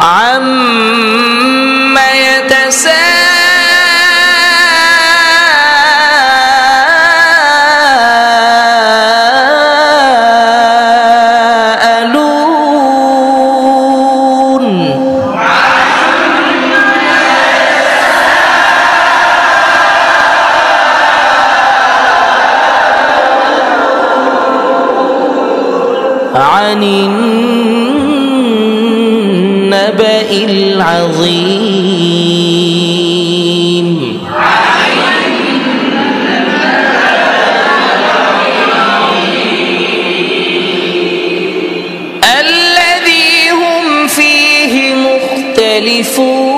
عما يتساءلون عن النبأ العظيم الذي هم فيه مختلفون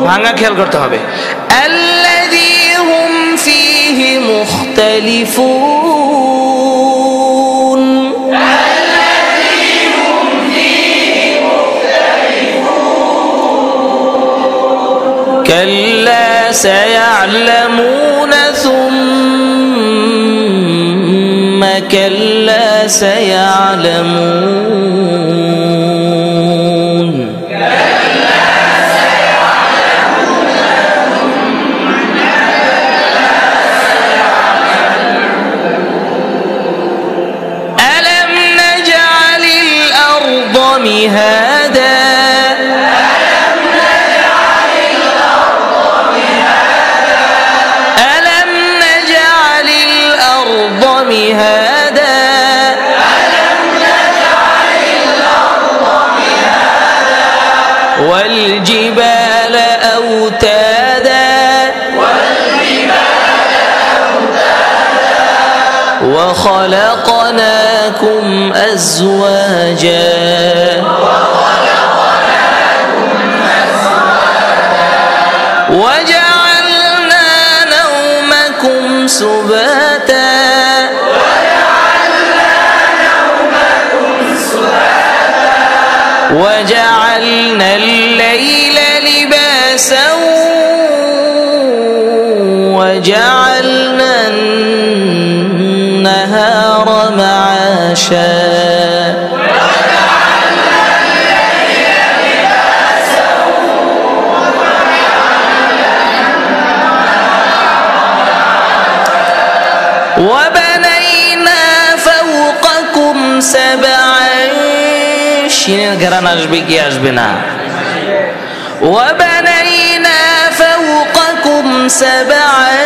ভাঙা খেয়াল করতে হবে الذي هم فيه مختلفون كلا سيعلمون ثم كلا سيعلمون ألم نجعل الأرض مهادا ألم نجعل الأرض مهادا والجبال أوتادا وخلقناكم أزواجا وجعلنا نومكم سباتا وجعلنا الليل لباسا وجعلنا النهار معاشا وبنينا فوقكم سبعا شينين ঘরান আসবে কি আসবে না وبنينا فوقكم سبعا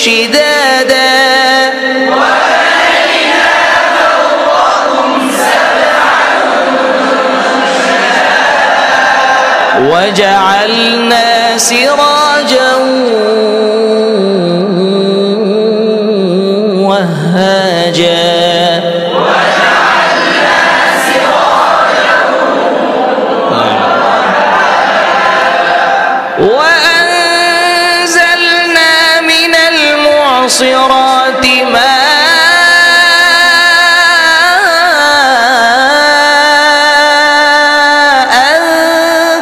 شدادا وجعلنا سراجا وهاجا وأنزلنا من المعصرات ماء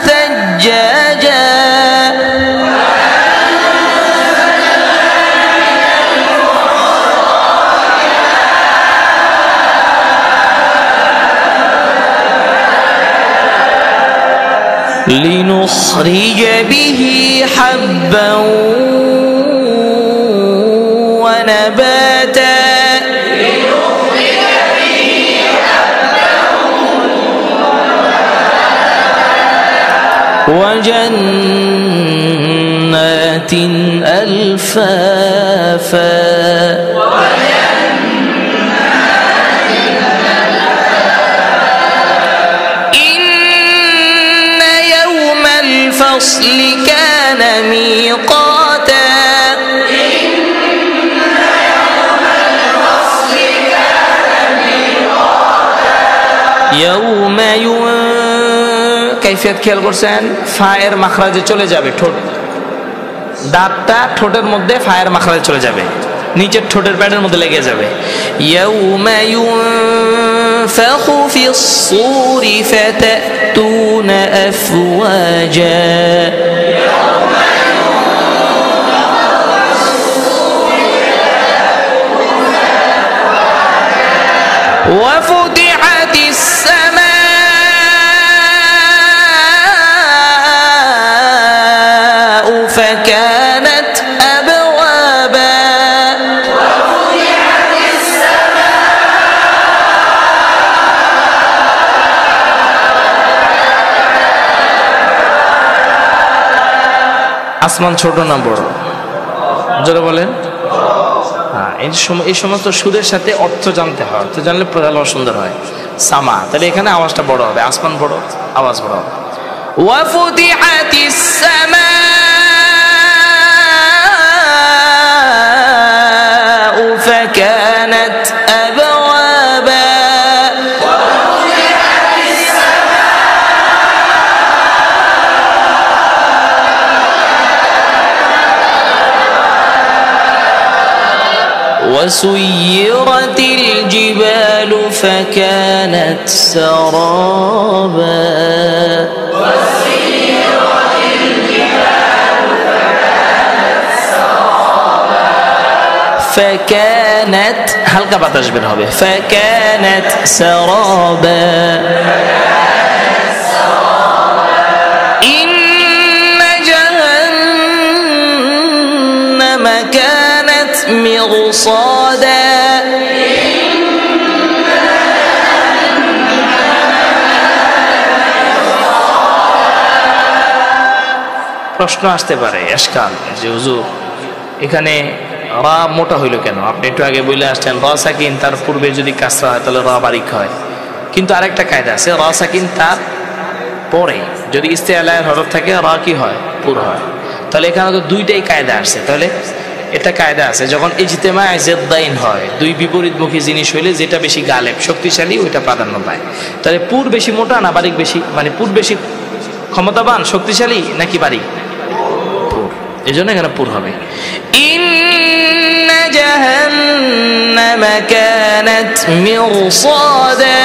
ثجاجا لنخرج به حبا ونباتا وجنات ألفافا الفصل كان ميقاتا يوم كيفية খেয়াল করছেন ফায়ের মাখরাজে চলে যাবে ঠোঁট দাঁতটা ঠোঁটের মধ্যে ফায়ের মাখরাজে চলে যাবে নিচের ঠোঁটের প্যাডের মধ্যে লেগে যাবে يوم ينفخ في الصور فتأتون أفواجا আসমান ছোট না বড়? জোরে বলেন। হ্যাঁ, এই সমস্ত সুরের সাথে অর্থ জানতে হয়, অর্থ জানলে প্রজাল সুন্দর হয়। সামা, তাহলে এখানে আওয়াজটা বড় হবে, আসমান বড়, আওয়াজ বড় হবে। ওয়াফুতিহাতিস সামাউ ফাকানাত আবওয়াবা। وسيرت الجبال فكانت سرابا. فكانت হালকা বাতাস বের হবে। فكانت سرابا. إن جهنم كانت مرصادا. প্রশ্ন আসতে পারে, এশকাল, যে হুজুর এখানে রা মোটা হইল কেন? আপনি একটু আগে বলে আসছেন রা সাকিন, তার পূর্বে যদি কাসরা হয় তাহলে রা বারিক হয়। কিন্তু আরেকটা কায়দা আছে, রা সাকিন তার পরে যদি ইস্তেআলায়ের হরফ থাকে রা কি হয়? পুর হয়। তাহলে এখানে তো দুইটাই কায়দা আসছে। তাহলে এটা কায়দা আছে, যখন ইজতেমা জেদ্দাইন হয়, দুই বিপরীতমুখী জিনিস হইলে যেটা বেশি গালেব, শক্তিশালী, ওইটা প্রাধান্য পায়। তাহলে পুর বেশি মোটা না বারিক বেশি, মানে পুর বেশি ক্ষমতাবান, শক্তিশালী নাকি বারিক? পুর। এই জন্য এখানে পুর হবে। ইন্না জাহান্নামা কানাত মিরসাদা।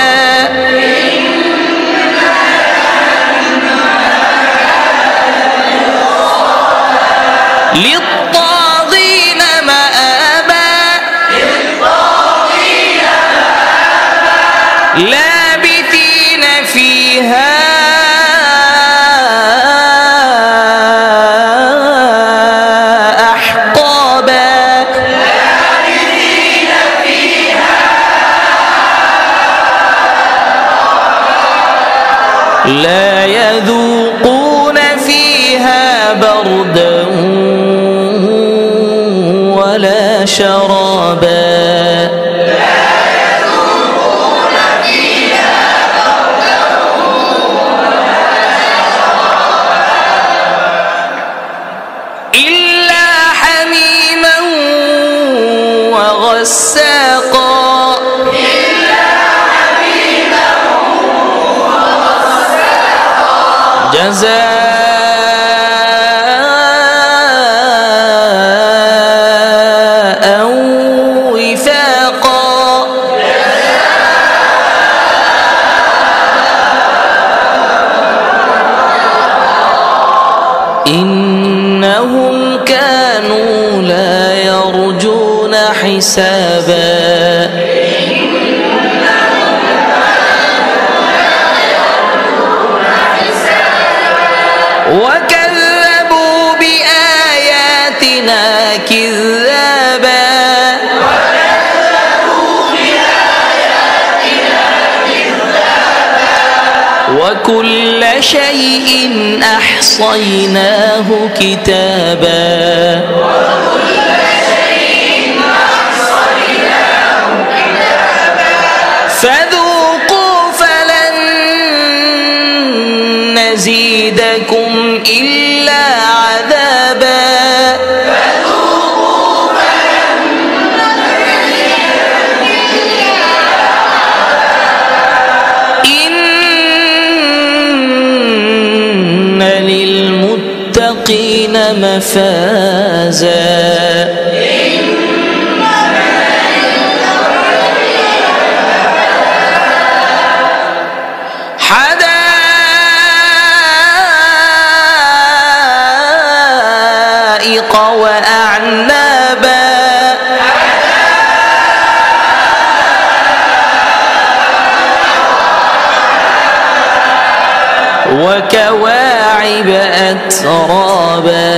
للطاغين مآبا. لابثين فيها أحقابا. لا يذوقون فيها بردا ولا شرابا. إلا حميما وغساقا. جزاء وفاقا. إنهم كانوا لا يرجون حسابا. وكذبوا بآياتنا كذابا. وكل شيء أحصيناه كتابا. فذوقوا فلن نزيدكم إلا عذابا. إن للمتقين مفازا. حدائق وأعنابا. وكواعب أترابا.